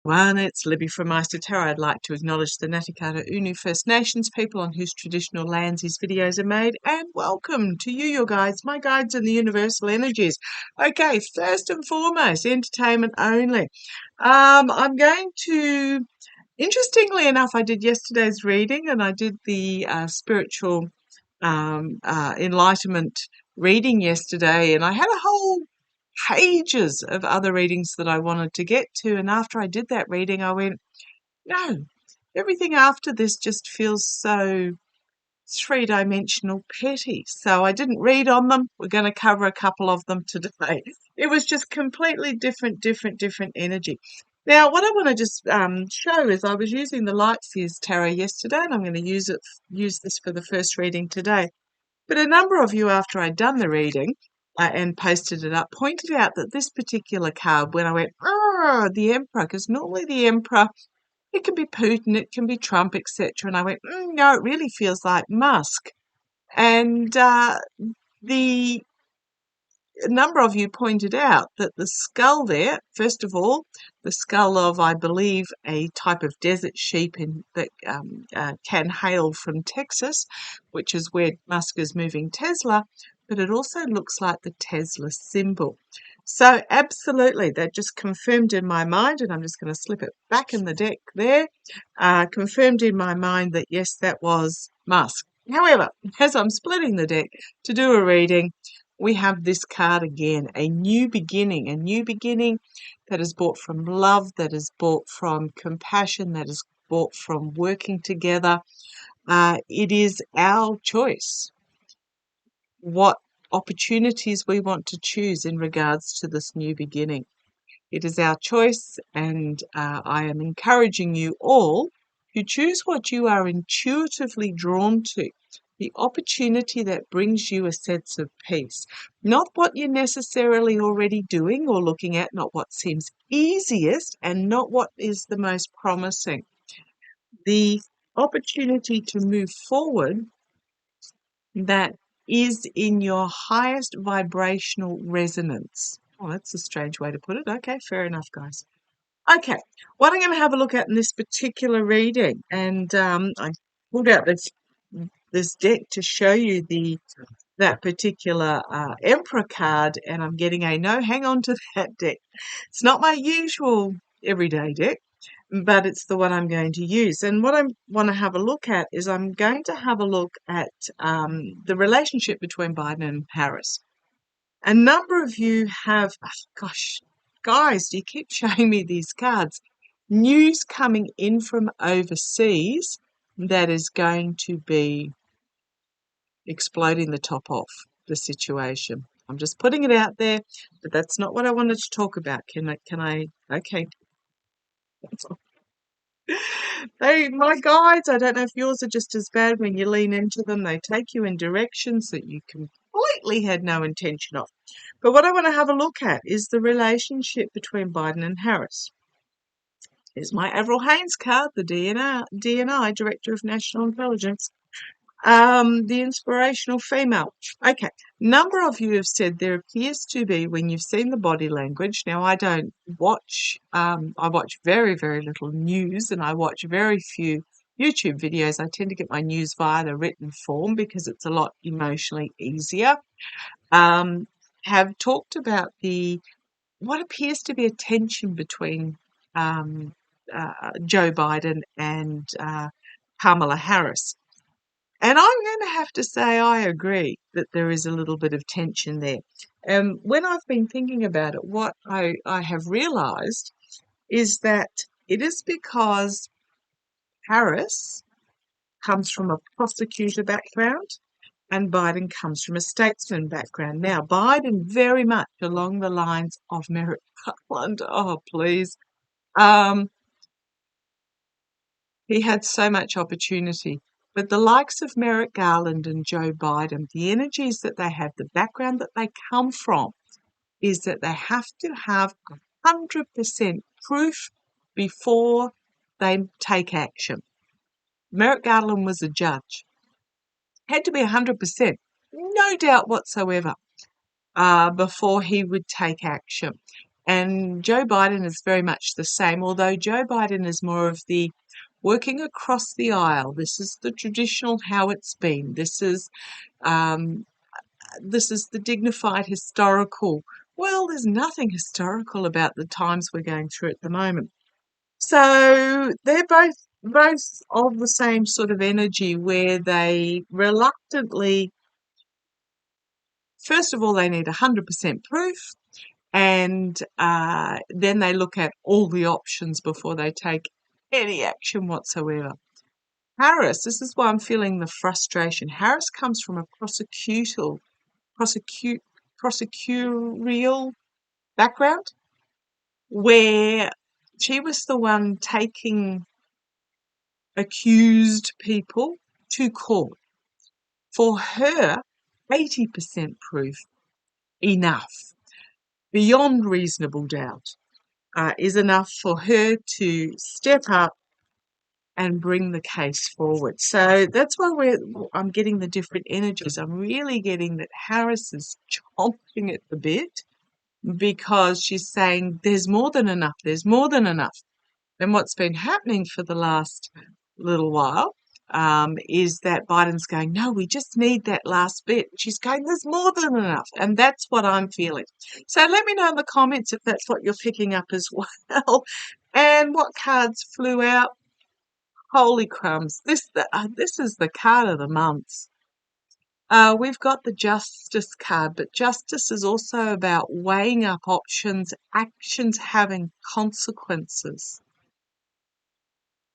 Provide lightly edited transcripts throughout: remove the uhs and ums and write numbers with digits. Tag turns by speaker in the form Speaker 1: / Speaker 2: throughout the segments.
Speaker 1: One, it's Libby from Maighstir Tarot. I'd like to acknowledge the Ngatikata Unu First Nations people on whose traditional lands these videos are made, and welcome to you, your guides, my guides and the universal energies. Okay, first and foremost, entertainment only. I'm going to, interestingly enough, I did yesterday's reading and I did the spiritual enlightenment reading yesterday, and I had a whole pages of other readings that I wanted to get to. And after I did that reading, I went, no, everything after this just feels so three-dimensional petty. So I didn't read on them. We're going to cover a couple of them today. It was just completely different energy. Now, what I want to just show is I was using the Light Seers Tarot yesterday, and I'm going to use this for the first reading today. But a number of you, after I'd done the reading and posted it up, pointed out that this particular card, when I went, the Emperor, because normally the Emperor, it can be Putin, it can be Trump, etc. And I went, no, it really feels like Musk. And a number of you pointed out that the skull there, first of all, the skull of, I believe, a type of desert sheep that can hail from Texas, which is where Musk is moving Tesla, but it also looks like the Tesla symbol. So absolutely, that just confirmed in my mind, and I'm just going to slip it back in the deck there, confirmed in my mind that yes, that was Musk. However, as I'm splitting the deck to do a reading, we have this card again, a new beginning that is brought from love, that is brought from compassion, that is brought from working together. It is our choice what opportunities we want to choose in regards to this new beginning. It is our choice, and I am encouraging you all to choose what you are intuitively drawn to. The opportunity that brings you a sense of peace, not what you're necessarily already doing or looking at, not what seems easiest, and not what is the most promising. The opportunity to move forward that is in your highest vibrational resonance. Oh, that's a strange way to put it. Okay, fair enough, guys. Okay, what I'm going to have a look at in this particular reading, and I pulled out this deck to show you that particular Emperor card, and I'm getting a no, hang on to that deck. It's not my usual everyday deck, but it's the one I'm going to use. And what I want to have a look at is I'm going to have a look at the relationship between Biden and Harris. A number of you have, gosh, guys, do you keep showing me these cards? News coming in from overseas that is going to be exploding the top off the situation. I'm just putting it out there, but that's not what I wanted to talk about. Okay. Hey, my guides, I don't know if yours are just as bad. When you lean into them, they take you in directions that you completely had no intention of. But what I want to have a look at is the relationship between Biden and Harris. Here's my Avril Haines card, the DNI, Director of National Intelligence. The inspirational female. Okay, number of you have said there appears to be, when you've seen the body language. Now, I don't watch, I watch very, very little news, and I watch very few YouTube videos. I tend to get my news via the written form because it's a lot emotionally easier. Have talked about what appears to be a tension between Joe Biden and Kamala Harris. And I'm going to have to say I agree that there is a little bit of tension there. And when I've been thinking about it, what I have realised is that it is because Harris comes from a prosecutor background and Biden comes from a statesman background. Now, Biden very much along the lines of Merrick Garland. Oh, please. He had so much opportunity. But the likes of Merrick Garland and Joe Biden, the energies that they have, the background that they come from, is that they have to have 100% proof before they take action. Merrick Garland was a judge. Had to be 100%, no doubt whatsoever, before he would take action. And Joe Biden is very much the same, although Joe Biden is more of the working across the aisle. This is the traditional how it's been. Um, this is the dignified historical. Well, there's nothing historical about the times we're going through at the moment. So they're both of the same sort of energy where they reluctantly, first of all, they need 100% proof, and then they look at all the options before they take any action whatsoever. Harris, this is why I'm feeling the frustration. Harris comes from a prosecutorial background where she was the one taking accused people to court. For her, 80% proof, enough, beyond reasonable doubt, is enough for her to step up and bring the case forward. So that's why I'm getting the different energies. I'm really getting that Harris is chomping at the bit because she's saying there's more than enough, there's more than enough. And what's been happening for the last little while is that Biden's going, no, we just need that last bit. She's going, there's more than enough. And that's what I'm feeling. So let me know in the comments if that's what you're picking up as well. And what cards flew out. Holy crumbs. This is the card of the month. We've got the Justice card, but Justice is also about weighing up options, actions having consequences,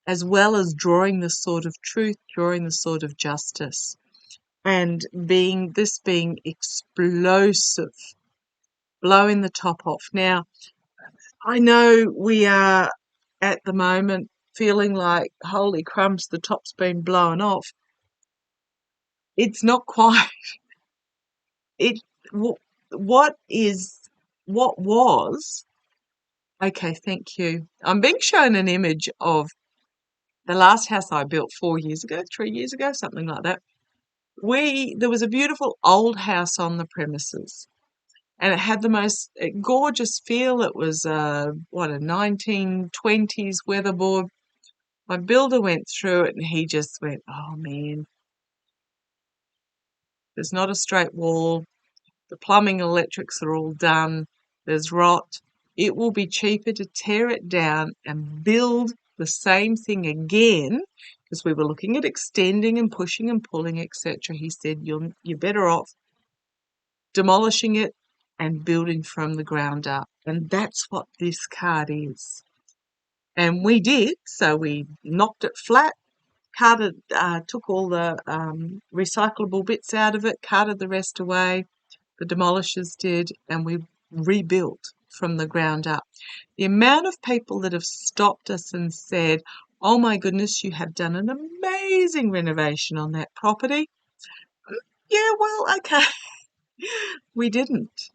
Speaker 1: as well as drawing the sword of truth, drawing the sword of justice, and being explosive, blowing the top off. Now, I know we are at the moment feeling like, holy crumbs, the top's been blown off. It's not quite. What was, okay, thank you. I'm being shown an image of the last house I built 3 years ago, something like that. There was a beautiful old house on the premises, and it had the most gorgeous feel. It was a 1920s weatherboard. My builder went through it and he just went, oh man, there's not a straight wall. The plumbing and electrics are all done. There's rot. It will be cheaper to tear it down and build the same thing again, because we were looking at extending and pushing and pulling, etc. He said, you're better off demolishing it and building from the ground up. And that's what this card is. And we did. So we knocked it flat, took all the recyclable bits out of it, carted the rest away. The demolishers did, and we rebuilt from the ground up. The amount of people that have stopped us and said, oh my goodness, you have done an amazing renovation on that property. Yeah, well, okay. We didn't.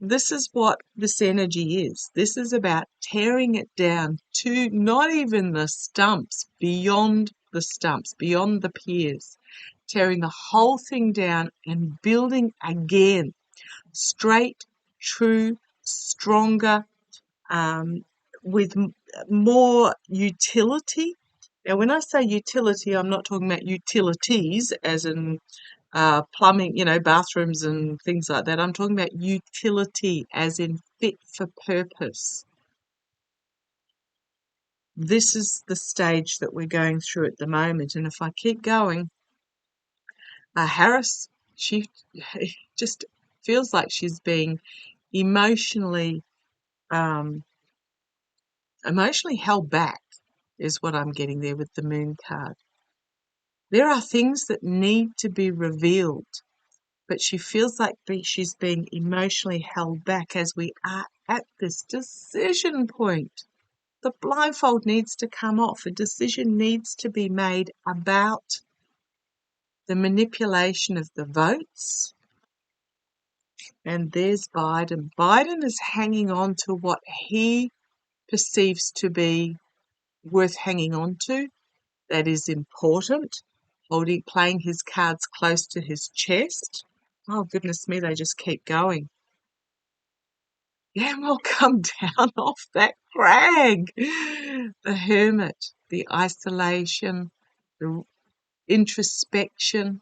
Speaker 1: This is what this energy is. This is about tearing it down to not even the stumps, beyond the piers, tearing the whole thing down and building again, straight, true, stronger, with more utility. Now, when I say utility, I'm not talking about utilities as in plumbing, bathrooms and things like that. I'm talking about utility as in fit for purpose. This is the stage that we're going through at the moment. And if I keep going, Harris, she just feels like she's being emotionally held back, is what I'm getting there with the Moon card. There are things that need to be revealed, but she feels like she's being emotionally held back as we are at this decision point. The blindfold needs to come off. A decision needs to be made about the manipulation of the votes. And there's Biden. Biden is hanging on to what he perceives to be worth hanging on to, that is important, playing his cards close to his chest. Oh, goodness me, they just keep going. then we'll come down off that crag. The hermit, the isolation, the introspection,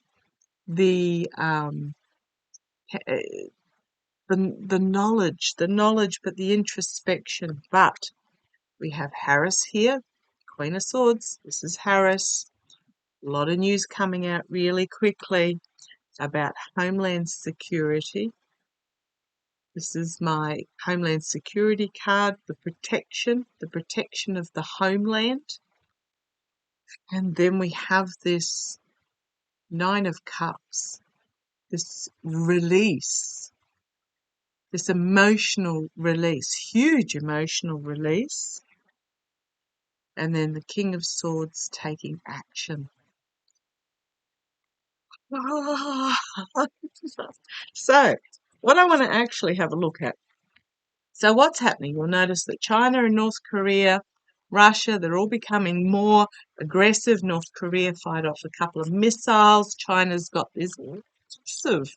Speaker 1: the knowledge, but the introspection. But we have Harris here, Queen of Swords. This is Harris. A lot of news coming out really quickly about Homeland Security. This is my Homeland Security card, the protection of the homeland. And then we have this Nine of Cups, this release, this emotional release, huge emotional release. And then the King of Swords taking action. So, what I want to actually have a look at. So what's happening? You'll notice that China and North Korea, Russia, they're all becoming more aggressive. North Korea fired off a couple of missiles. China's got this massive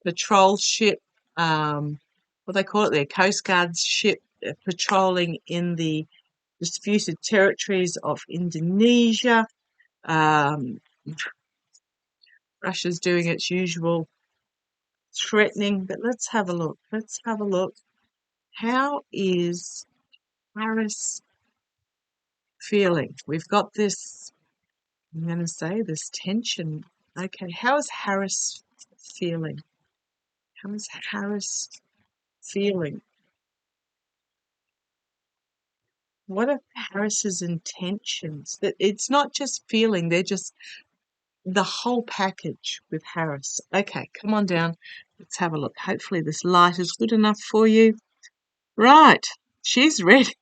Speaker 1: patrol ship, what they call it, their Coast Guard ship, patrolling in the disputed territories of Indonesia. Russia's doing its usual threatening, but let's have a look. How is Paris feeling? We've got this, I'm going to say, this tension. Okay, how is Harris feeling? How is Harris feeling? What are Harris's intentions? That it's not just feeling, they're just the whole package with Harris. Okay, come on down. Let's have a look. Hopefully this light is good enough for you. Right, she's ready.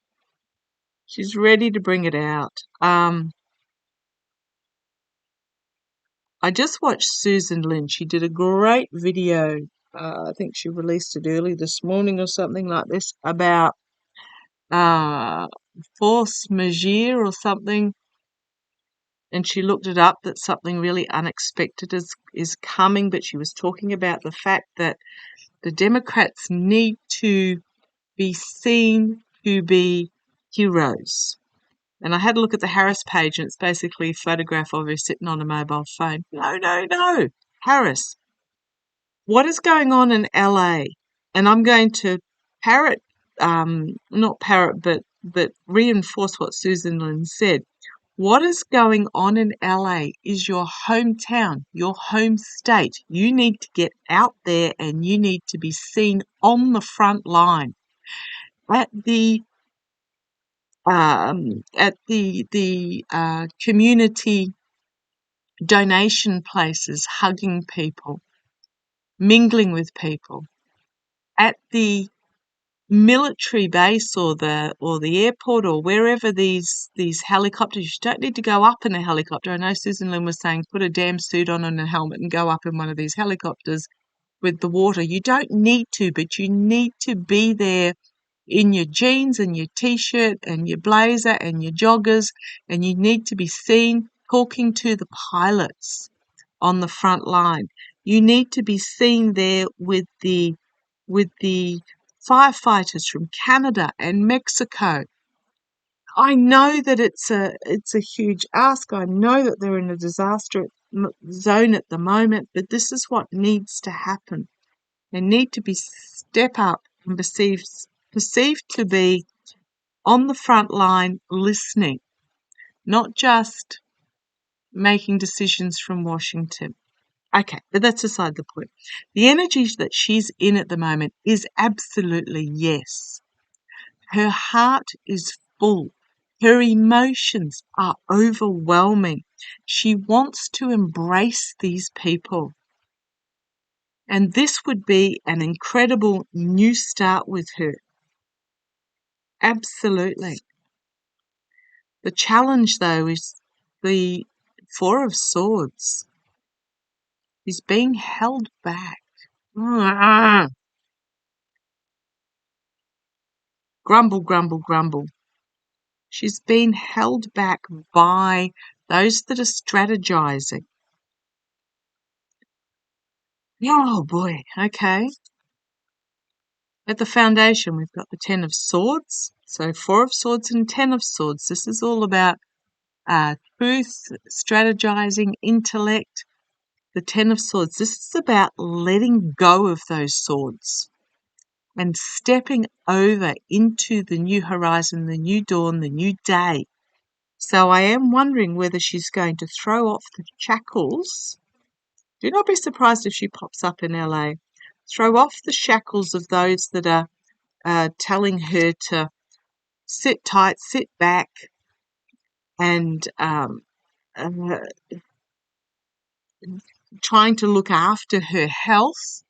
Speaker 1: She's ready to bring it out. I just watched Susan Lynn. She did a great video. I think she released it early this morning or something like this about force majeure or something. And she looked it up that something really unexpected is coming. But she was talking about the fact that the Democrats need to be seen to be heroes. And I had a look at the Harris page, and it's basically a photograph of her sitting on a mobile phone. No. Harris, what is going on in LA? And I'm going to not parrot, but reinforce what Susan Lynn said. What is going on in LA is your hometown, your home state. You need to get out there and you need to be seen on the front line at the community donation places, hugging people, mingling with people, at the military base or the airport or wherever these helicopters. You don't need to go up in a helicopter. I know Susan Lynn was saying put a damn suit on and a helmet and go up in one of these helicopters with the water. You don't need to, but you need to be there in your jeans and your t-shirt and your blazer and your joggers, and you need to be seen talking to the pilots on the front line. You need to be seen there with the firefighters from Canada and Mexico. I know that it's a huge ask. I know that they're in a disaster zone at the moment, but this is what needs to happen. They need to be step up and perceived to be on the front line listening, not just making decisions from Washington. Okay, but that's aside the point. The energy that she's in at the moment is absolutely yes. Her heart is full. Her emotions are overwhelming. She wants to embrace these people. And this would be an incredible new start with her. Absolutely. The challenge, though, is the Four of Swords. He's being held back. Grumble, grumble, grumble. She's been held back by those that are strategizing. Oh boy, okay. At the foundation, we've got the Ten of Swords. So 4 of Swords and 10 of Swords. This is all about truth, strategizing, intellect. The Ten of Swords. This is about letting go of those swords and stepping over into the new horizon, the new dawn, the new day. So I am wondering whether she's going to throw off the shackles. Do not be surprised if she pops up in LA. Throw off the shackles of those that are telling her to sit tight, sit back, and trying to look after her health.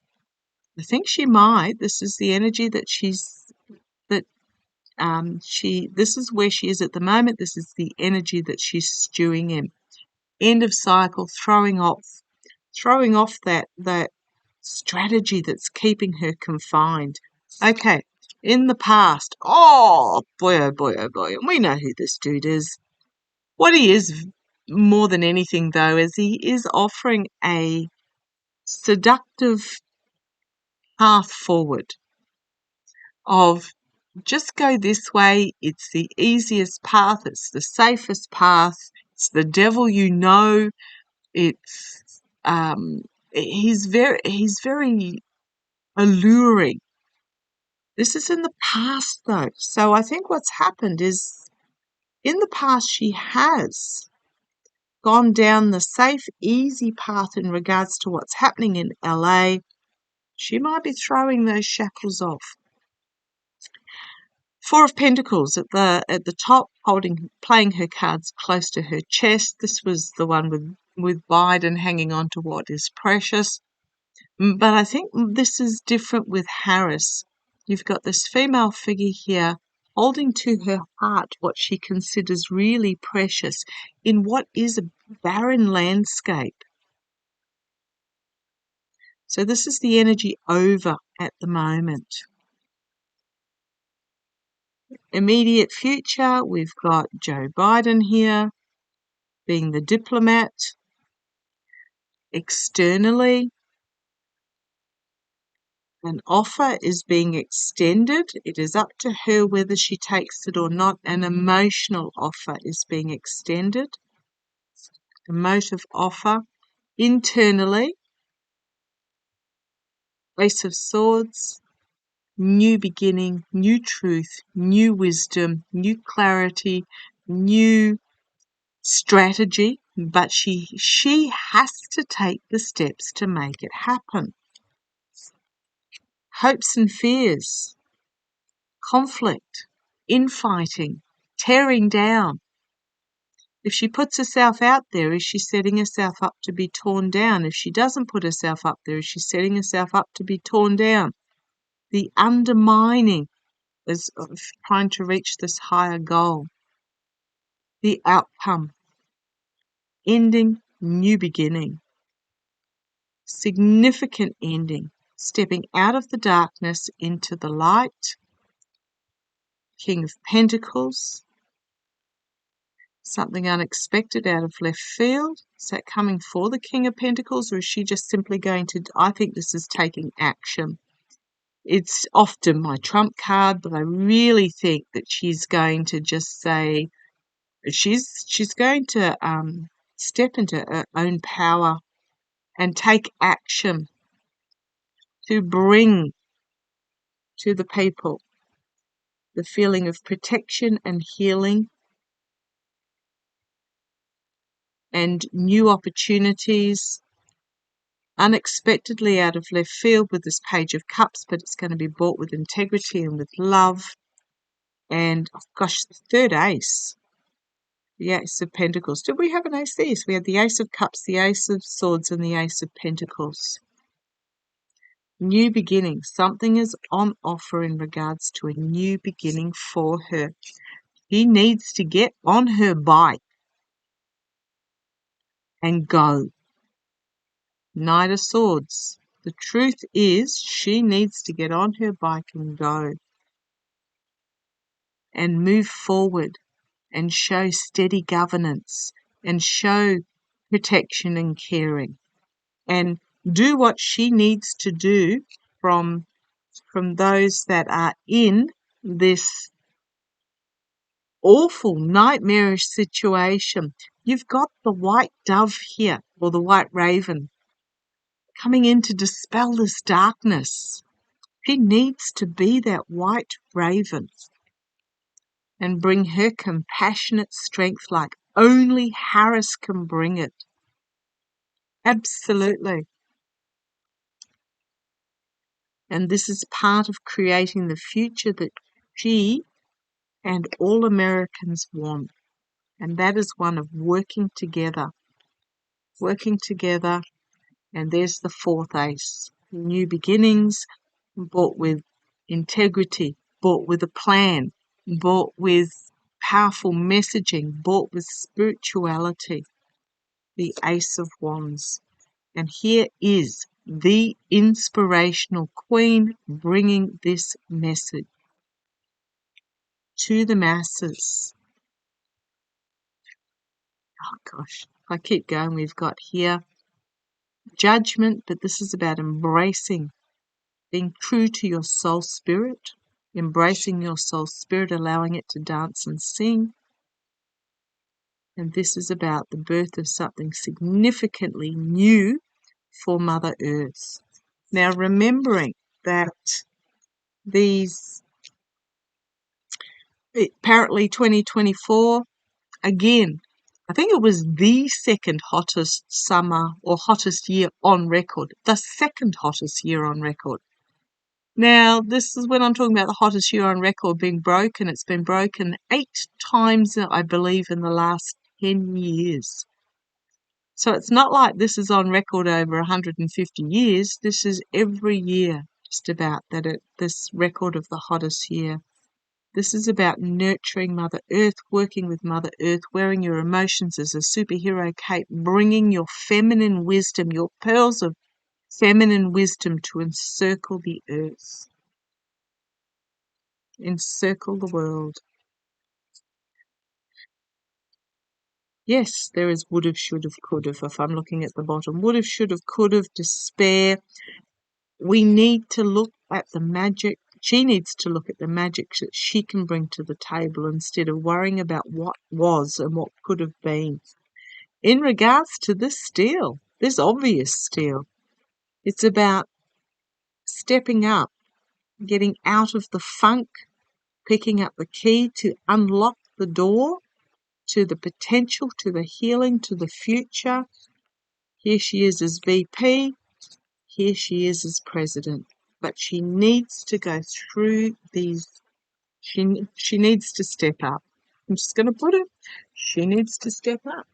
Speaker 1: I think she might. This is the energy that this is where she is at the moment. This is the energy that she's stewing in. End of cycle, throwing off that strategy that's keeping her confined. Okay, in the past, oh boy, and we know who this dude is. What he is more than anything, though, is he is offering a seductive path forward of just go this way. It's the easiest path. It's the safest path. It's the devil you know. It's he's very alluring. This is in the past, though. So I think what's happened is in the past she has gone down the safe, easy path in regards to what's happening in LA. She might be throwing those shackles off. 4 of Pentacles at the top, playing her cards close to her chest. This was the one with Biden hanging on to what is precious. But I think this is different with Harris. You've got this female figure here holding to her heart what she considers really precious in what is a barren landscape. So this is the energy over at the moment. Immediate future, we've got Joe Biden here being the diplomat. Externally, an offer is being extended. It is up to her whether she takes it or not. An emotional offer is being extended. Emotive offer. Internally, Ace of Swords, new beginning, new truth, new wisdom, new clarity, new strategy, but she has to take the steps to make it happen. Hopes and fears, conflict, infighting, tearing down. If she puts herself out there, is she setting herself up to be torn down? If she doesn't put herself up there, is she setting herself up to be torn down? The undermining is of trying to reach this higher goal. The outcome, ending, new beginning. Significant ending, stepping out of the darkness into the light. King of Pentacles, something unexpected out of left field. Is that coming for the King of Pentacles, or is she just simply going to, I think this is taking action. It's often my trump card, but I really think that she's going to just say, she's going to step into her own power and take action to bring to the people the feeling of protection and healing and new opportunities, unexpectedly out of left field with this Page of Cups, but it's going to be bought with integrity and with love. And, oh gosh, the third ace, the Ace of Pentacles. Did we have an ace there? Yes, we had the Ace of Cups, the Ace of Swords, and the Ace of Pentacles. New beginning. Something is on offer in regards to a new beginning for her. He needs to get on her bike and go. Knight of Swords. The truth is she needs to get on her bike and go and move forward and show steady governance and show protection and caring and do what she needs to do from from those that are in this awful, nightmarish situation. You've got the white dove here, or the white raven, coming in to dispel this darkness. She needs to be that white raven and bring her compassionate strength like only Harris can bring it. Absolutely. And this is part of creating the future that she and all Americans want. And that is one of working together. Working together. And there's the fourth ace. New beginnings, bought with integrity, bought with a plan, bought with powerful messaging, bought with spirituality. The Ace of Wands. And here is the inspirational queen bringing this message to the masses. Oh gosh, if I keep going, we've got here judgment, but this is about embracing, being true to your soul spirit, embracing your soul spirit, allowing it to dance and sing. And this is about the birth of something significantly new for Mother Earth. Now, remembering that apparently 2024, again, I think it was the second hottest summer or hottest year on record, the second hottest year on record. Now, this is when I'm talking about the hottest year on record being broken. It's been broken 8 times, I believe, in the last 10 years. So it's not like this is on record over 150 years. This is every year, just about, this record of the hottest year. This is about nurturing Mother Earth, working with Mother Earth, wearing your emotions as a superhero cape, bringing your feminine wisdom, your pearls of feminine wisdom to encircle the earth, encircle the world. Yes, there is would have, should have, could have, if I'm looking at the bottom. Would have, should have, could have, despair. We need to look at the magic. She needs to look at the magic that she can bring to the table instead of worrying about what was and what could have been. In regards to this steal, this obvious steal, it's about stepping up, getting out of the funk, picking up the key to unlock the door to the potential, to the healing, to the future. Here she is as VP. Here she is as president. But she needs to go through these. She needs to step up. I'm just going to put it. She needs to step up.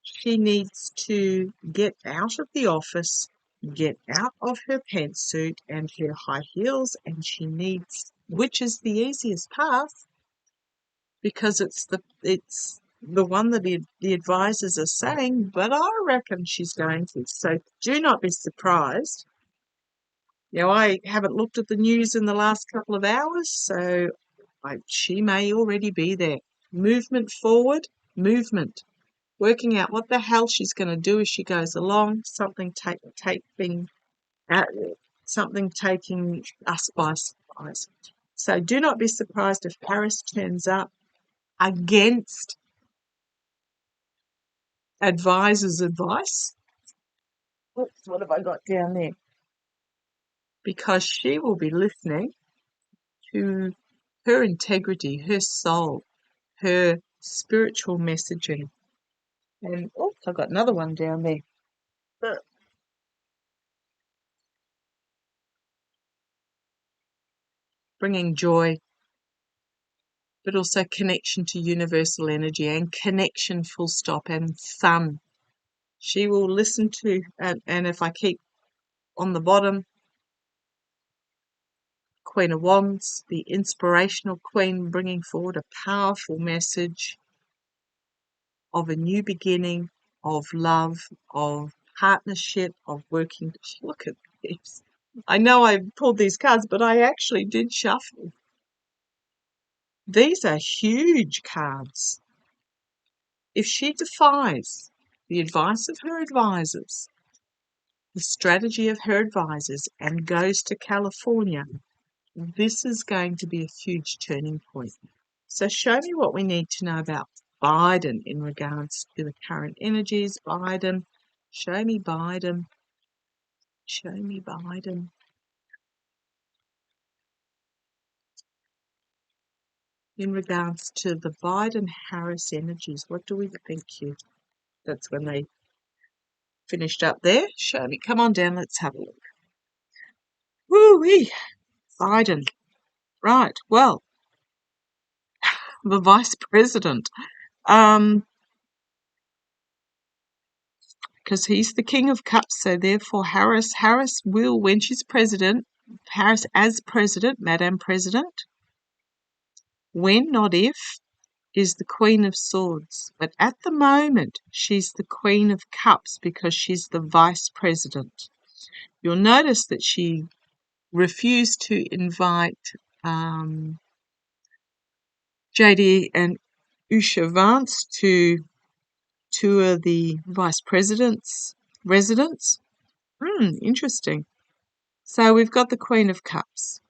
Speaker 1: She needs to get out of the office, get out of her pantsuit and her high heels, and she needs, which is the easiest path, because it's the one that the advisors are saying, but I reckon she's going to. So do not be surprised. Now, I haven't looked at the news in the last couple of hours, so she may already be there. Movement forward, movement. Working out what the hell she's going to do as she goes along, something taking us by surprise. So do not be surprised if Paris turns up against advisors' advice. Oops, what have I got down there? Because she will be listening to her integrity, her soul, her spiritual messaging. And I've got another one down there. Bringing joy, but also connection to universal energy and connection full stop and fun. She will listen to, and if I keep on the bottom, Queen of Wands, the inspirational queen, bringing forward a powerful message of a new beginning, of love, of partnership, of working. Look at this. I know I pulled these cards, but I actually did shuffle. These are huge cards. If she defies the advice of her advisors, the strategy of her advisors and goes to California, this is going to be a huge turning point. So show me what we need to know about Biden in regards to the current energies. Biden, show me Biden, show me Biden. In regards to the Biden-Harris energies, what do we think here? That's when they finished up there. Show me. Come on down, let's have a look. Woo-wee! Biden. Right, well, the vice president. Because he's the king of cups, so therefore Harris will, when she's president, Harris as president, Madam President, when, not if, is the Queen of Swords. But at the moment, she's the Queen of Cups because she's the vice president. You'll notice that she refused to invite JD and Usha Vance to tour the vice president's residence. Interesting. So we've got the Queen of Cups.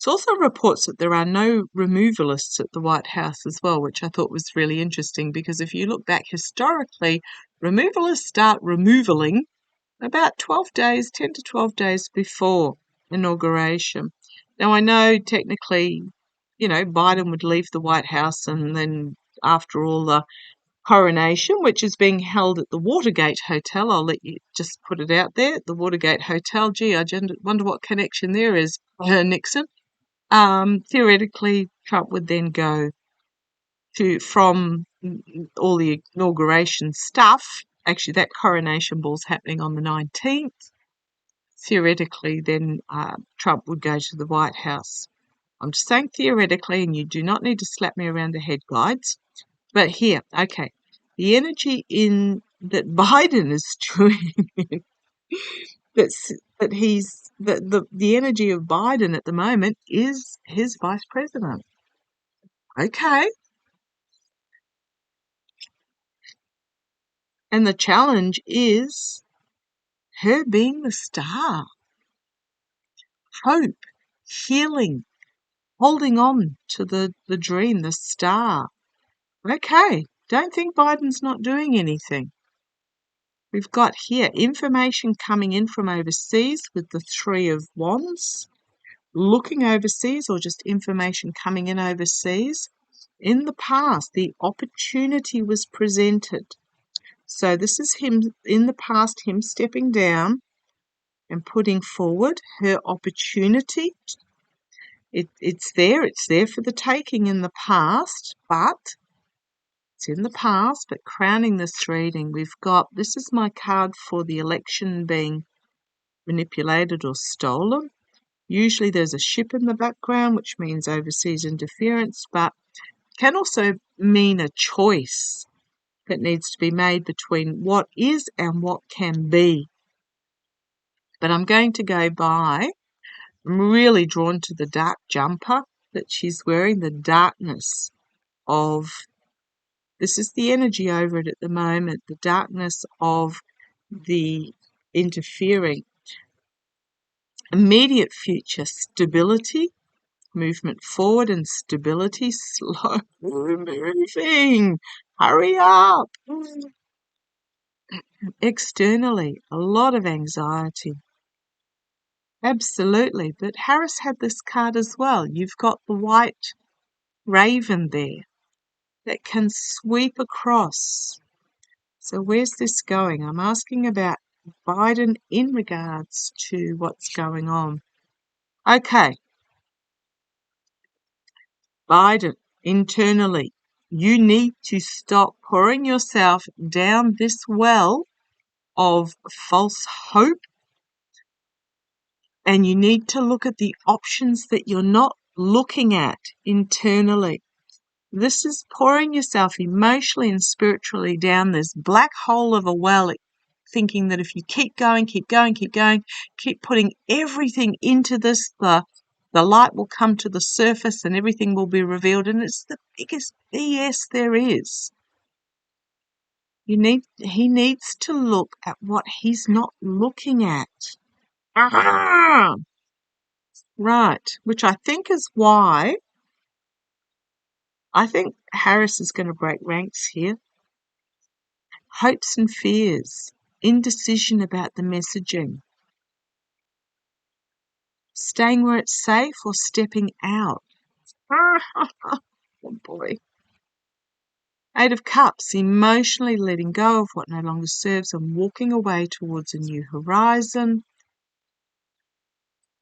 Speaker 1: It also reports that there are no removalists at the White House as well, which I thought was really interesting because if you look back historically, removalists start removaling about 12 days, 10 to 12 days before inauguration. Now, I know technically, Biden would leave the White House and then after all the coronation, which is being held at the Watergate Hotel. I'll let you just put it out there. The Watergate Hotel. Gee, I wonder what connection there is for Nixon. Theoretically, Trump would then go from all the inauguration stuff. Actually, that coronation ball's happening on the 19th. Theoretically, then Trump would go to the White House. I'm just saying theoretically, and you do not need to slap me around the head, guides. But here, okay, the energy that Biden is doing, the energy of Biden at the moment is his vice president. Okay. And the challenge is her being the star. Hope, healing, holding on to the dream, the star. Okay, don't think Biden's not doing anything. We've got here information coming in from overseas with the Three of Wands, looking overseas or just information coming in overseas. In the past, the opportunity was presented. So this is him, in the past, him stepping down and putting forward her opportunity. It's there for the taking in the past, but it's in the past, but crowning this reading, we've got, this is my card for the election being manipulated or stolen. Usually there's a ship in the background, which means overseas interference, but can also mean a choice that needs to be made between what is and what can be. But I'm going to go by, I'm really drawn to the dark jumper that she's wearing, the darkness of, this is the energy over it at the moment, the darkness of the interfering. Immediate future, stability, movement forward and stability, slow moving, hurry up. Externally, a lot of anxiety. Absolutely, but Harris had this card as well. You've got the white raven there that can sweep across. So where's this going? I'm asking about Biden in regards to what's going on. Okay. Biden, internally, you need to stop pouring yourself down this well of false hope, and you need to look at the options that you're not looking at internally. This is pouring yourself emotionally and spiritually down this black hole of a well, thinking that if you keep going, keep putting everything into this, the light will come to the surface and everything will be revealed. And it's the biggest BS there is. He needs to look at what he's not looking at. Ah! Right, which I think is why I think Harris is going to break ranks here. Hopes and fears, indecision about the messaging, staying where it's safe or stepping out. Oh boy. Eight of Cups, emotionally letting go of what no longer serves and walking away towards a new horizon.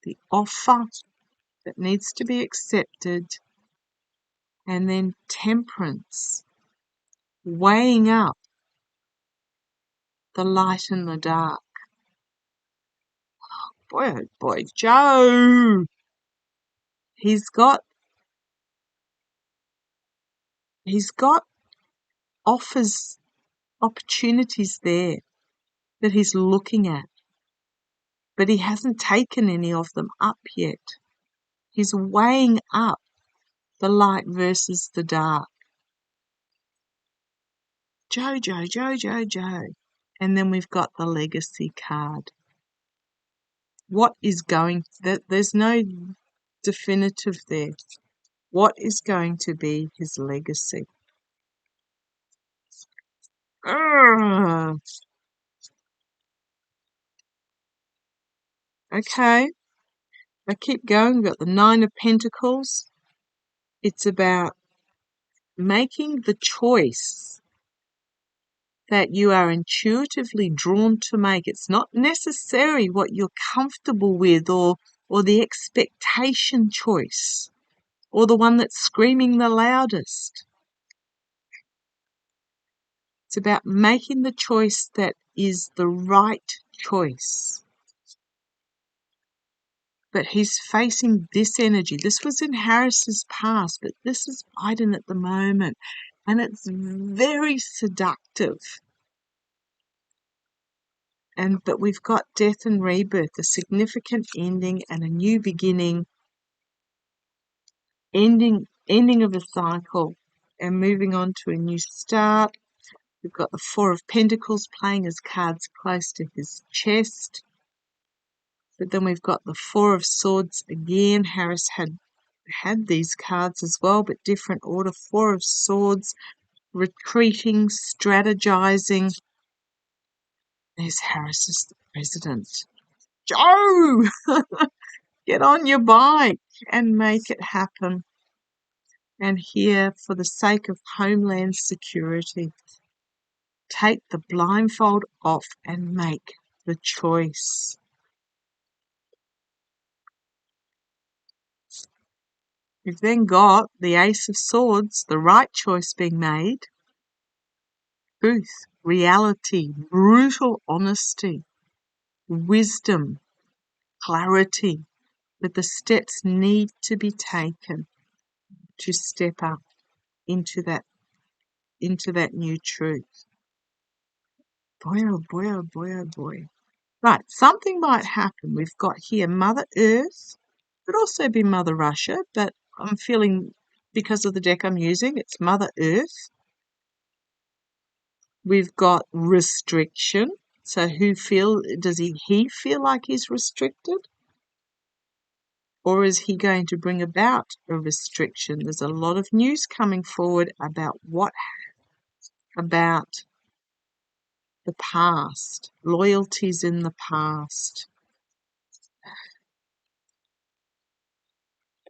Speaker 1: The offer that needs to be accepted. And then Temperance, weighing up the light and the dark. Boy, oh boy, Joe! He's got offers, opportunities there that he's looking at, but he hasn't taken any of them up yet. He's weighing up the light versus the dark. Joe. And then we've got the legacy card. What is going, there's no definitive there. What is going to be his legacy? Okay, I keep going. We've got the Nine of Pentacles. It's about making the choice that you are intuitively drawn to make. It's not necessarily what you're comfortable with or the expectation choice or the one that's screaming the loudest. It's about making the choice that is the right choice. But he's facing this energy. This was in Harris's past, but this is Biden at the moment. And it's very seductive. But we've got death and rebirth, a significant ending and a new beginning, ending of a cycle and moving on to a new start. We've got the Four of Pentacles playing his cards close to his chest. But then we've got the Four of Swords again. Harris had these cards as well, but different order. Four of Swords, retreating, strategizing. There's Harris as the president. Joe! Get on your bike and make it happen. And here, for the sake of Homeland Security, take the blindfold off and make the choice. We've then got the Ace of Swords, the right choice being made. Truth, reality, brutal honesty, wisdom, clarity. But the steps need to be taken to step up into that new truth. Boy, oh boy, oh boy, oh boy. Right, something might happen. We've got here Mother Earth. Could also be Mother Russia, but I'm feeling, because of the deck I'm using, it's Mother Earth. We've got restriction. So does he feel like he's restricted? Or is he going to bring about a restriction? There's a lot of news coming forward about the past, loyalties in the past.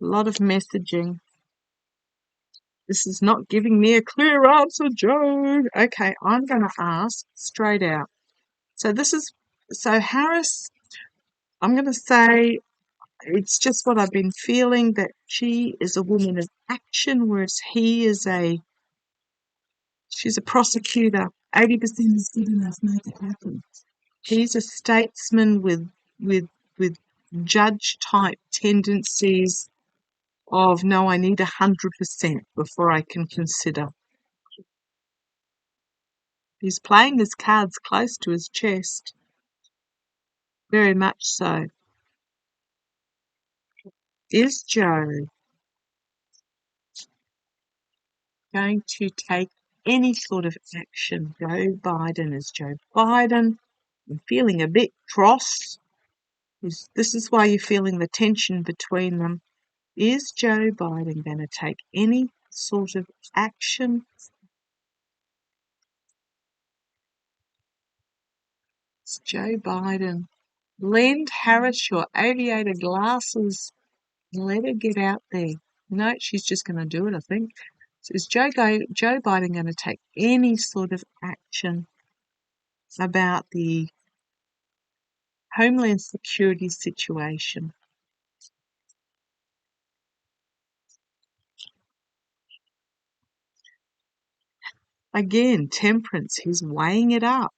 Speaker 1: A lot of messaging. This is not giving me a clear answer, Joe. Okay, I'm going to ask straight out. So Harris, I'm going to say it's just what I've been feeling, that she is a woman of action, whereas she's a prosecutor. 80% is good enough, make it happen. He's a statesman with judge type tendencies of, no, I need 100% before I can consider. He's playing his cards close to his chest. Very much so. Is Joe going to take any sort of action. Joe Biden is Joe Biden. I'm feeling a bit cross. This is why you're feeling the tension between them. Is Joe Biden going to take any sort of action? It's Joe Biden. Lend Harris your aviator glasses and let her get out there. No, she's just going to do it, I think. So is Joe Biden going to take any sort of action about the Homeland Security situation? Again, temperance. He's weighing it up,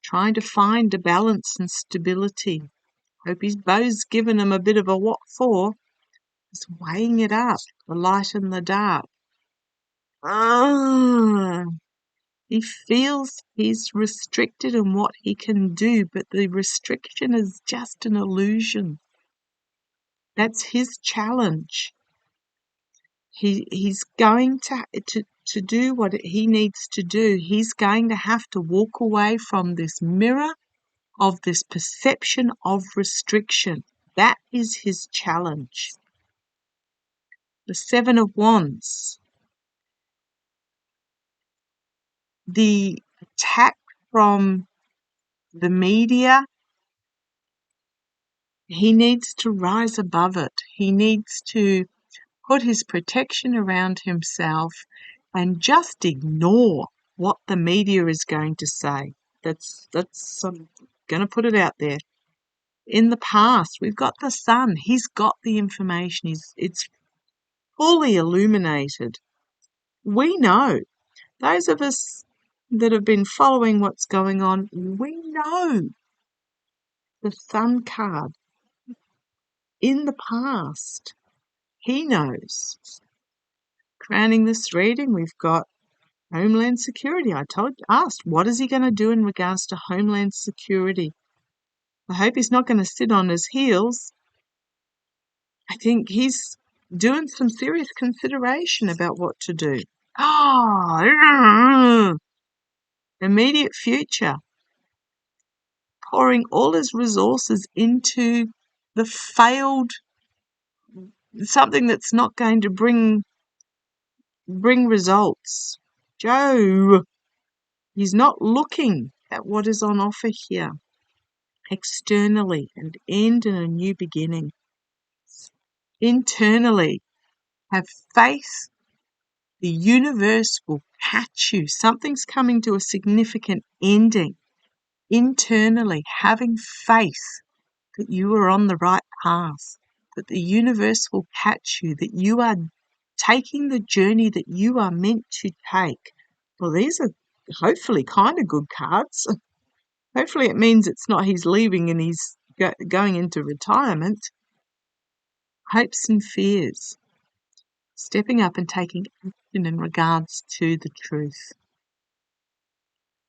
Speaker 1: trying to find a balance and stability. Hope his bow's given him a bit of a what for. He's weighing it up, the light and the dark. He feels he's restricted in what he can do, but the restriction is just an illusion. That's his challenge. He's going to do what he needs to do. He's going to have to walk away from this mirror of this perception of restriction. That is his challenge. The Seven of Wands. The attack from the media, he needs to rise above it. He needs to put his protection around himself and just ignore what the media is going to say. That's I'm going to put it out there. In the past, we've got the sun. He's got the information. It's fully illuminated. We know. Those of us that have been following what's going on, we know the sun card. In the past, he knows. Crowning this reading, we've got Homeland Security. Asked, what is he going to do in regards to Homeland Security? I hope he's not going to sit on his heels. I think he's doing some serious consideration about what to do. Immediate future. Pouring all his resources into the failed, something that's not going to bring results. Joe, he's not looking at what is on offer here. Externally, an end and a new beginning. Internally, have faith. The universe will catch you. Something's coming to a significant ending. Internally, having faith that you are on the right path, that the universe will catch you, that you are taking the journey that you are meant to take. Well, these are hopefully kind of good cards. Hopefully it means it's not he's leaving and he's going into retirement. Hopes and fears. Stepping up and taking action in regards to the truth.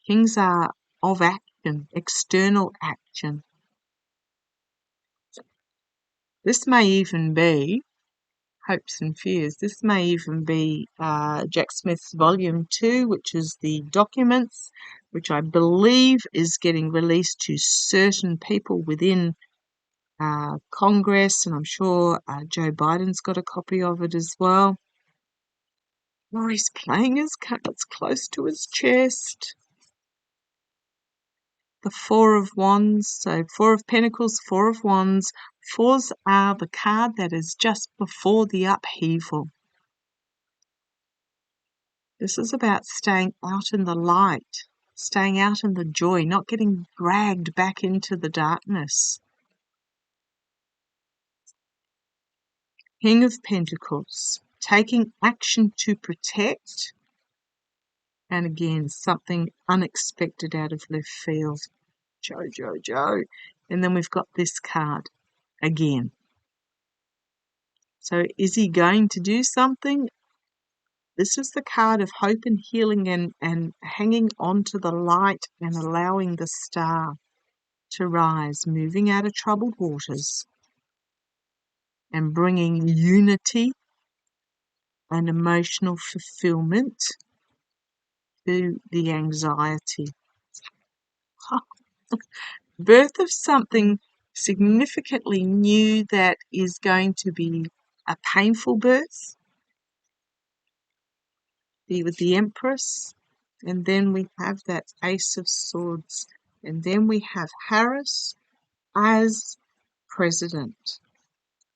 Speaker 1: Kings are of action, external action. This may even be hopes and fears. This may even be Jack Smith's Volume 2, which is the documents, which I believe is getting released to certain people within Congress, and I'm sure Joe Biden's got a copy of it as well. Oh, he's playing his cards close to his chest. The Four of Wands, so Four of Pentacles, Four of Wands. Fours are the card that is just before the upheaval. This is about staying out in the light, staying out in the joy, not getting dragged back into the darkness. King of Pentacles, taking action to protect. And again, something unexpected out of left field. Joe. And then we've got this card again. So is he going to do something? This is the card of hope and healing and hanging on to the light and allowing the star to rise, moving out of troubled waters and bringing unity and emotional fulfillment to the anxiety. Birth of something significantly new that is going to be a painful birth. Be with the Empress. And then we have that Ace of Swords. And then we have Harris as president.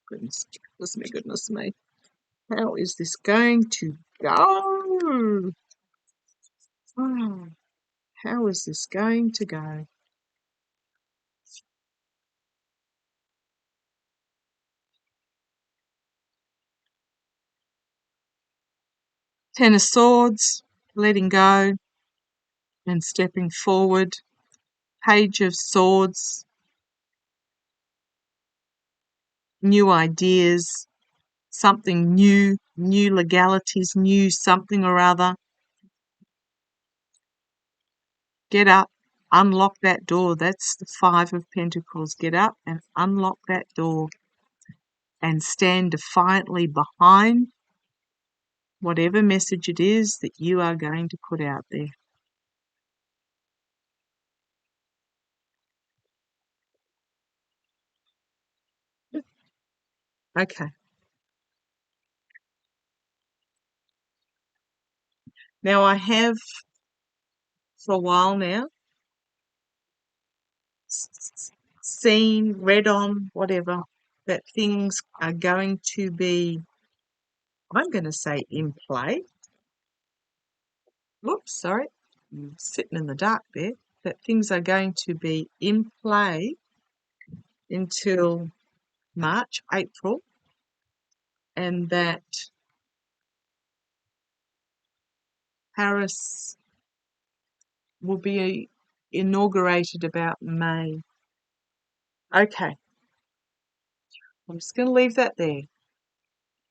Speaker 1: Goodness me. How is this going to go? Oh, how is this going to go? Ten of Swords, letting go and stepping forward. Page of Swords, new ideas, something new, new legalities, new something or other. Get up, unlock that door. That's the Five of Pentacles. Get up and unlock that door and stand defiantly behind whatever message it is that you are going to put out there. Okay. Now I have, for a while now, seen, read on, whatever, that things are going to be, I'm going to say in play. Whoops, sorry. I'm sitting in the dark there. That things are going to be in play until March, April, and that Paris will be inaugurated about May. Okay, I'm just going to leave that there.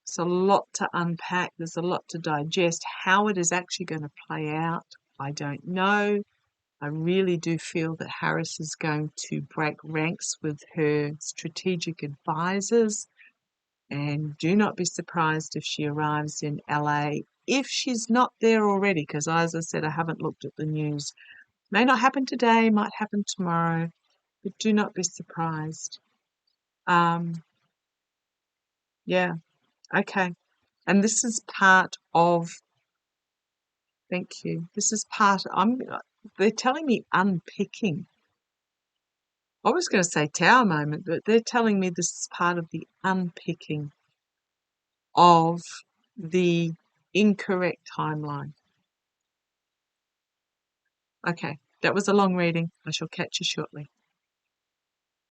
Speaker 1: There's a lot to unpack. There's a lot to digest. How it is actually going to play out, I don't know. I really do feel that Harris is going to break ranks with her strategic advisors. And do not be surprised if she arrives in LA, if she's not there already, because as I said, I haven't looked at the news. May not happen today, might happen tomorrow, but do not be surprised. Yeah, okay. And this is part of, thank you, this is they're telling me unpicking. I was going to say tower moment, but they're telling me this is part of the unpicking of the incorrect timeline. Okay, that was a long reading. I shall catch you shortly.